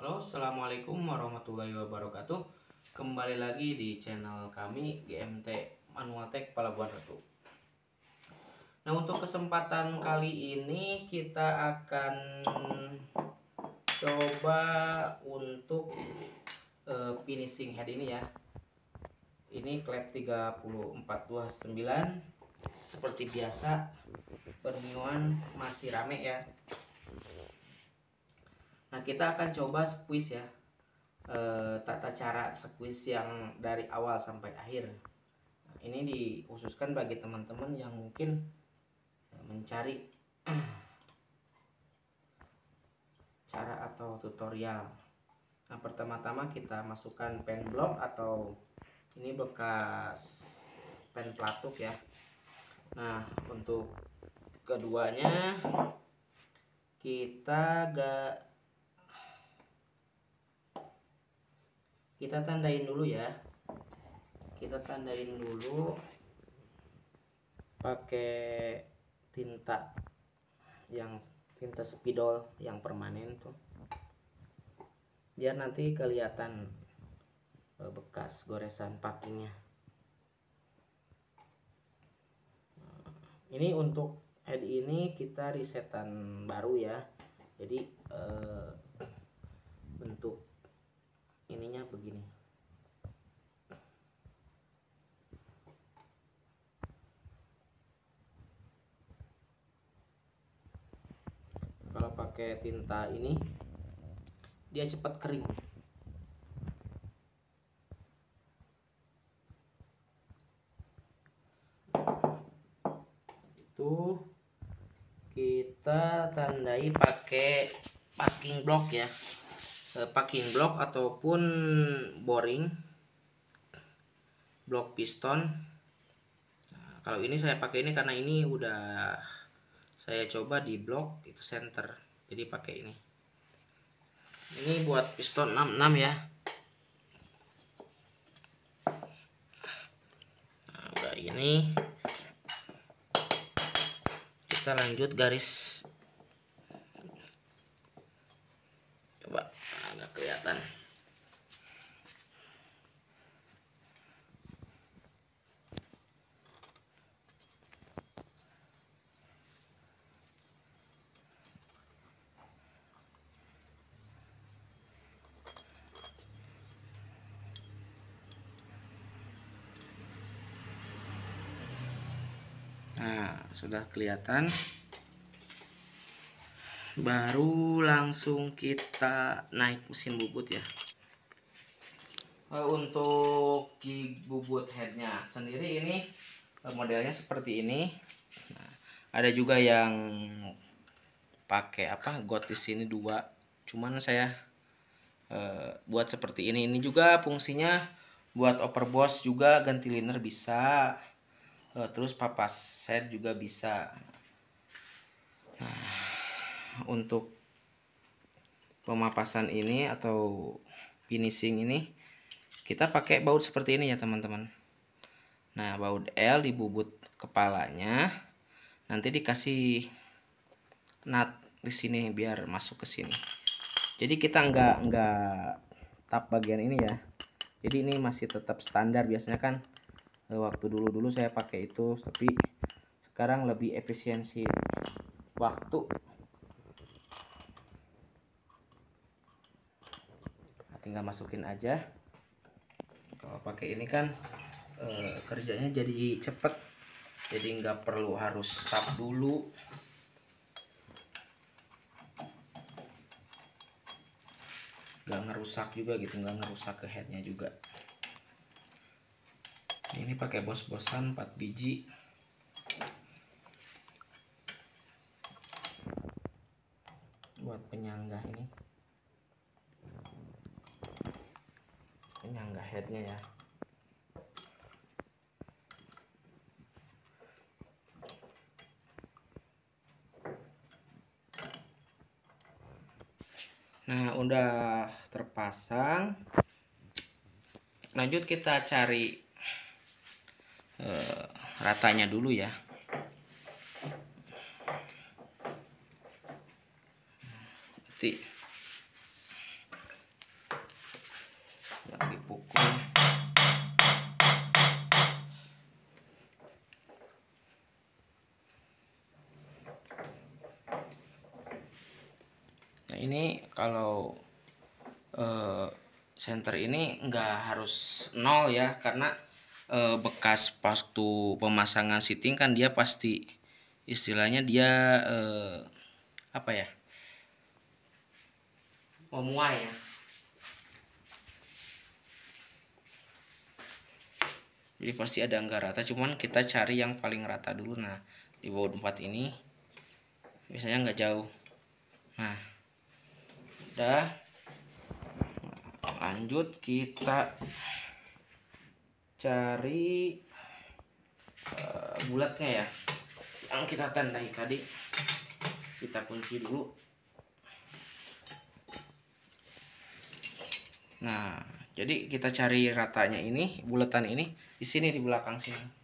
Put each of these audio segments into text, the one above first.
Halo, assalamualaikum warahmatullahi wabarakatuh. Kembali lagi di channel kami GMT Manual Tech Palabuhan Ratu. Nah, untuk kesempatan kali ini kita akan coba untuk finishing head ini ya. Ini klep 3429. Seperti biasa, permiuan masih rame ya. Nah, kita akan coba squeeze ya, tata cara squeeze yang dari awal sampai akhir. Nah, ini dikhususkan bagi teman-teman yang mungkin mencari cara atau tutorial. Nah, pertama-tama kita masukkan pen block atau ini bekas pen pelatuk ya. Nah, untuk keduanya kita tandain dulu ya. Kita tandain dulu pakai tinta spidol yang permanen tuh, biar nanti kelihatan bekas goresan pakingnya. Ini untuk head ini kita resetan baru ya, jadi bentuk ininya begini. Kalau pakai tinta ini dia cepat kering. Itu kita tandai pakai packing block ya, packing block ataupun boring blok piston. Nah, kalau ini saya pakai ini karena ini udah saya coba di blok itu center, jadi pakai ini. Ini buat piston 66 ya. Nah, udah ini kita lanjut garis. Coba agak kelihatan. Nah, sudah kelihatan. Baru langsung kita naik mesin bubut ya. Untuk jig bubut headnya sendiri ini modelnya seperti ini. Nah, ada juga yang pakai got di sini 2. Cuman saya buat seperti ini. Ini juga fungsinya buat overboss juga, ganti liner bisa. Terus papas set juga bisa. Nah, untuk pemapasan ini atau finishing ini kita pakai baut seperti ini ya teman-teman. Nah, baut L di bubut kepalanya, nanti dikasih nut di sini biar masuk ke sini. Jadi kita nggak tap bagian ini ya. Jadi ini masih tetap standar. Biasanya kan waktu dulu saya pakai itu, tapi sekarang lebih efisiensi waktu. Nah, tinggal masukin aja. Kalau pakai ini kan kerjanya jadi cepet, jadi nggak perlu harus tap dulu. Nggak ngerusak juga gitu, nggak ngerusak ke headnya juga. Ini pakai bos-bosan 4 biji. Buat penyangga ini, penyangga headnya ya. Nah, udah terpasang. Lanjut kita cari ratanya dulu ya. Nanti Nah, ini kalau senter ini nggak harus 0 ya, karena bekas waktu pemasangan seating kan dia pasti istilahnya dia apa ya, memuai ya. Jadi pasti ada nggak rata, cuman kita cari yang paling rata dulu. Nah, di baut 4 ini biasanya nggak jauh. Nah, udah, lanjut kita cari bulatnya ya, yang kita tandai tadi. Kita kunci dulu. Nah, jadi kita cari ratanya ini, bulatan ini di sini, di belakang sini.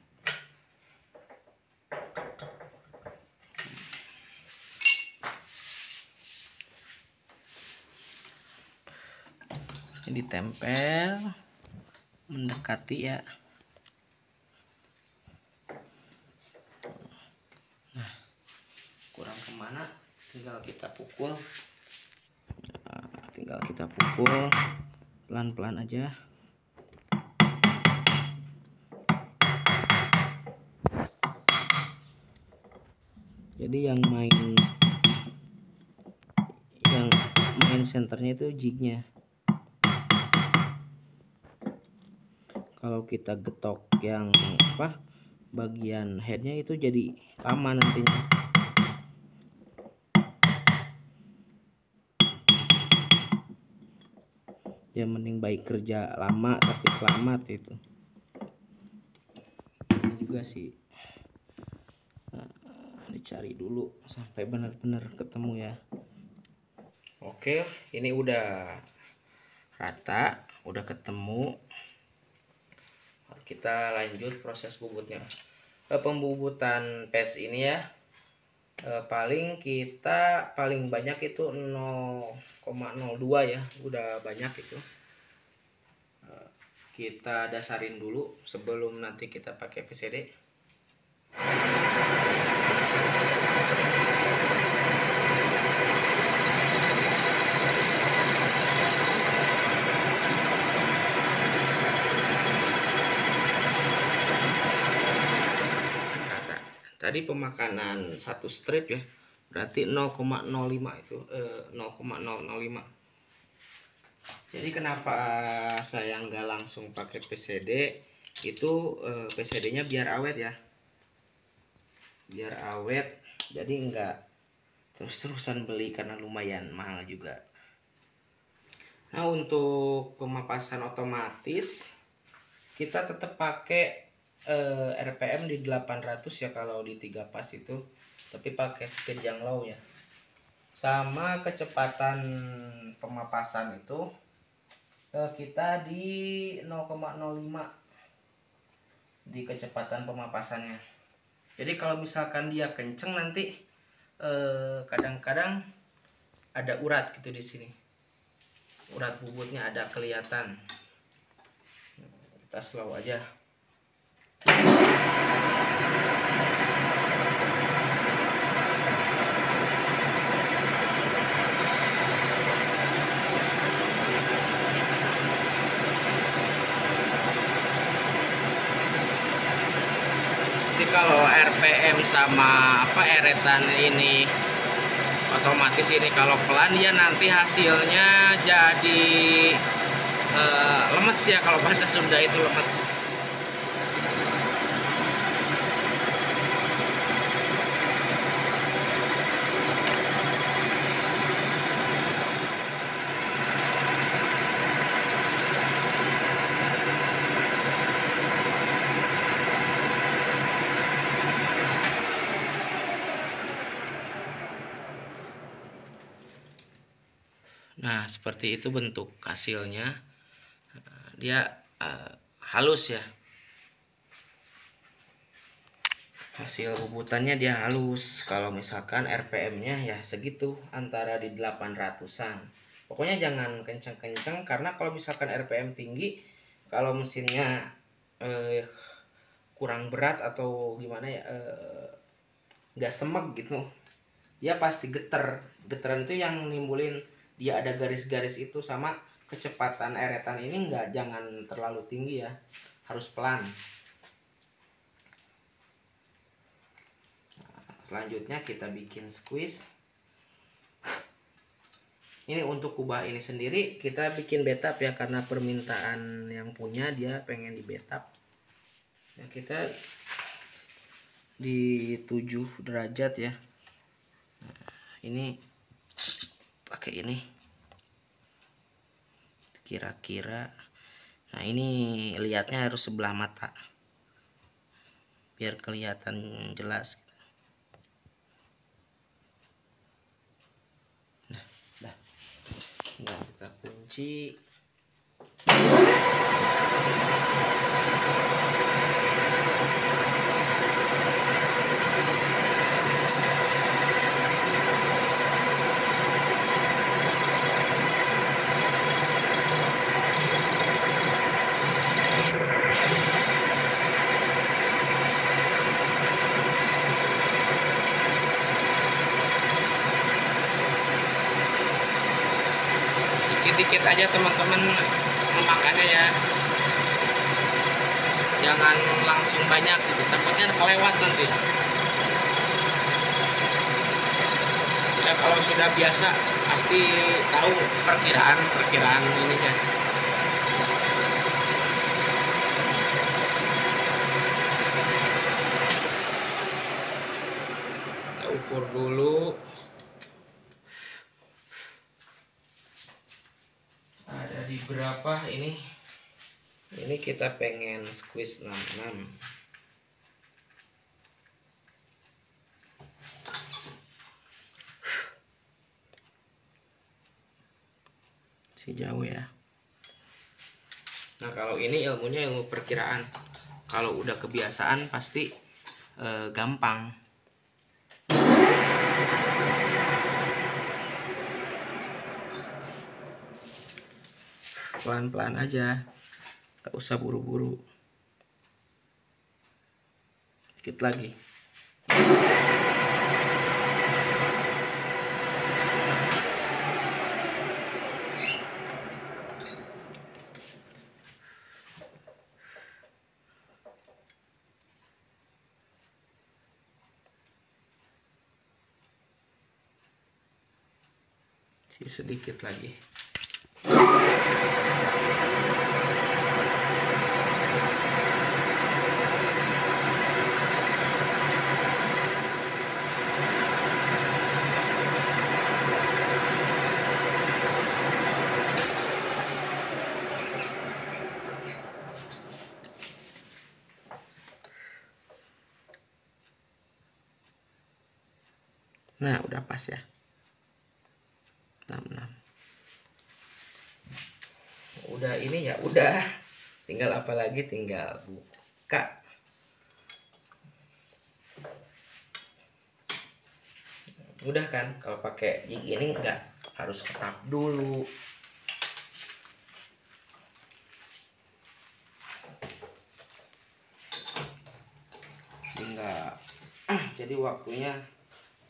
Ini ditempel mendekati ya. Nah, kurang kemana tinggal kita pukul. Nah, tinggal kita pukul pelan-pelan aja. Jadi yang main senternya itu jignya. Kalau kita getok yang bagian headnya itu jadi lama nantinya. Ya mending baik kerja lama tapi selamat itu. Ini juga sih. Nah, dicari dulu sampai benar-benar ketemu ya. Oke, ini udah rata, udah ketemu. Kita lanjut proses bubutnya. Pembubutan pes ini ya, paling banyak itu 0,02 ya, udah banyak itu. Kita dasarin dulu sebelum nanti kita pakai PCD. Tadi pemakanan satu strip ya, berarti 0,05 itu 0,005. Jadi kenapa saya nggak langsung pakai PCD itu, PCD-nya biar awet ya, biar awet. Jadi nggak terus-terusan beli karena lumayan mahal juga. Nah, untuk pemapasan otomatis kita tetap pakai RPM di 800 ya kalau di 3 pas itu, tapi pakai speed yang low ya. Sama kecepatan pemapasan itu kita di 0,05 di kecepatan pemapasannya. Jadi kalau misalkan dia kenceng nanti kadang-kadang ada urat gitu di sini, urat bubutnya ada kelihatan. Kita slow aja. Jadi kalau RPM sama eretan ini otomatis, ini kalau pelan dia nanti hasilnya jadi lemes ya, kalau bahasa Sunda itu lemes. Nah, seperti itu bentuk hasilnya. Dia halus ya. Hasil bubutannya dia halus. Kalau misalkan RPM-nya ya segitu, antara di 800-an. Pokoknya jangan kenceng-kenceng, karena kalau misalkan RPM tinggi, kalau mesinnya kurang berat atau gimana ya, nggak semek gitu, dia pasti geter. Getaran itu yang nimbulin dia ada garis-garis itu. Sama kecepatan eretan ini jangan terlalu tinggi ya, harus pelan. Nah, selanjutnya kita bikin squeeze. Ini untuk kubah ini sendiri kita bikin betap ya, karena permintaan yang punya dia pengen di betap. Nah, kita di 7 derajat ya. Nah, ini pakai ini kira-kira. Nah, ini lihatnya harus sebelah mata biar kelihatan jelas. Nah, kita kunci. Dikit-dikit aja teman-teman memakannya ya, jangan langsung banyak gitu, takutnya kelewat nanti ya. Kalau sudah biasa pasti tahu perkiraan ininya. Kita ukur dulu. Ada di berapa ini? Ini kita pengen squeeze 66. Si jauh ya. Nah, kalau ini ilmunya ilmu perkiraan. Kalau udah kebiasaan pasti gampang. Pelan-pelan aja, gak usah buru-buru. Dikit lagi. Sedikit lagi. Nah, udah pas ya. 66. Udah ini ya, udah. Tinggal apa lagi? Tinggal buka. Mudah kan? Kalau pakai jig ini enggak harus ketap dulu. Enggak. Jadi waktunya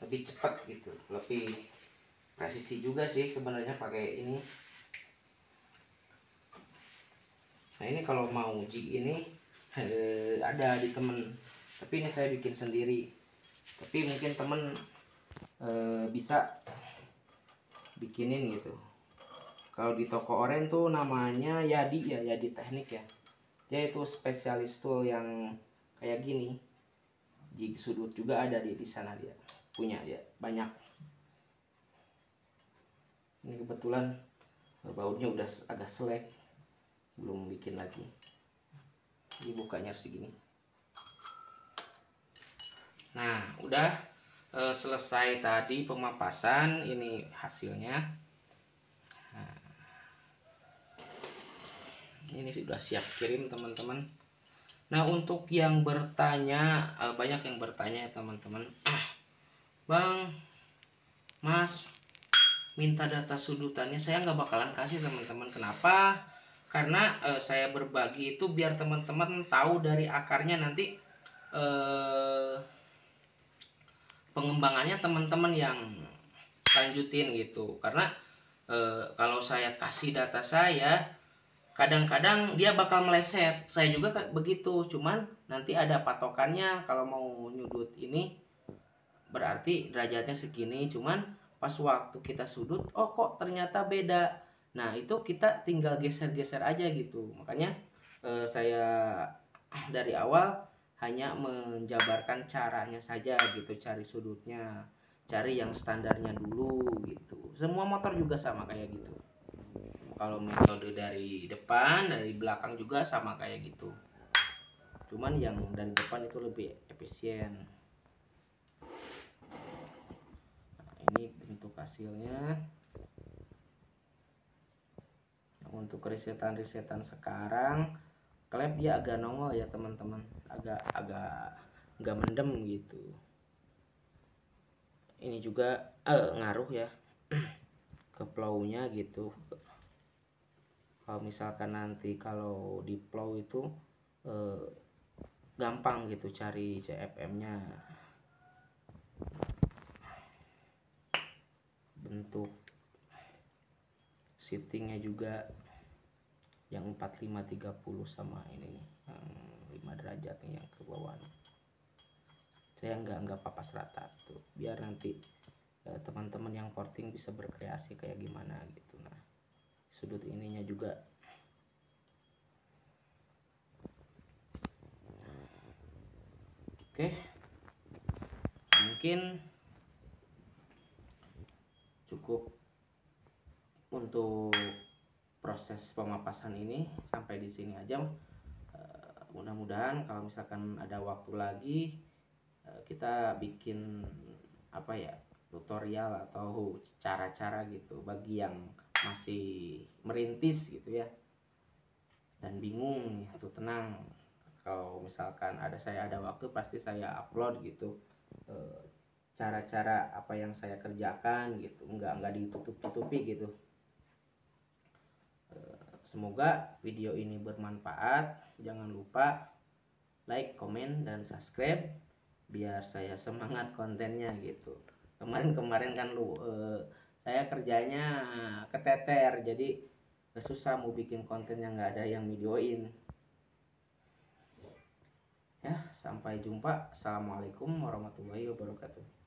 lebih cepat gitu, lebih presisi juga sih sebenarnya pakai ini. Nah, ini kalau mau jig ini ada di temen, tapi ini saya bikin sendiri. Tapi mungkin temen bisa bikinin gitu. Kalau di toko oren tuh namanya Yadi ya, Yadi Teknik ya. Dia itu spesialis tool yang kayak gini. Jig sudut juga ada di sana, dia punya, dia banyak. Ini kebetulan bautnya udah agak selek, belum bikin lagi. Ini bukanya harus segini. Nah, udah selesai tadi pemapasan. Ini hasilnya. Nah, ini sudah siap kirim teman-teman. Nah, untuk yang bertanya, banyak yang bertanya ya teman-teman, Bang, Mas, minta data sudutannya. Saya nggak bakalan kasih teman-teman. Kenapa? Karena saya berbagi itu biar teman-teman tahu dari akarnya nanti pengembangannya teman-teman yang lanjutin gitu. Karena kalau saya kasih data saya, kadang-kadang dia bakal meleset. Saya juga begitu, cuman nanti ada patokannya. Kalau mau nyudut ini berarti derajatnya segini, cuman pas waktu kita sudut, oh kok ternyata beda. Nah itu kita tinggal geser-geser aja gitu. Makanya saya dari awal hanya menjabarkan caranya saja gitu, cari sudutnya, cari yang standarnya dulu gitu. Semua motor juga sama kayak gitu. Kalau metode dari depan, dari belakang juga sama kayak gitu. Cuman yang dari depan itu lebih efisien. Nah, ini bentuk hasilnya. Untuk risetan-risetan sekarang, klep dia agak nongol ya teman-teman, agak nggak mendem gitu. Ini juga ngaruh ya ke plow-nya gitu. Kalau misalkan nanti kalau di plow itu gampang gitu cari CFM-nya. Bentuk shiftingnya juga yang 45-30 sama ini yang 5 derajat nih yang ke bawah nih. Saya nggak papas rata tuh, biar nanti teman-teman yang porting bisa berkreasi kayak gimana gitu. Nah sudut ininya juga oke. Mungkin cukup untuk proses pemapasan ini sampai di sini aja. Mudah-mudahan kalau misalkan ada waktu lagi kita bikin apa ya, tutorial atau cara-cara gitu bagi yang masih merintis gitu ya dan bingung itu. Tenang, kalau misalkan saya ada waktu pasti saya upload gitu cara-cara apa yang saya kerjakan gitu, nggak ditutup-tutupi gitu. Semoga video ini bermanfaat. Jangan lupa like, komen, dan subscribe biar saya semangat kontennya gitu. Kemarin kan saya kerjanya keteter, jadi susah mau bikin konten yang nggak ada yang videoin. Ya, sampai jumpa. Assalamualaikum warahmatullahi wabarakatuh.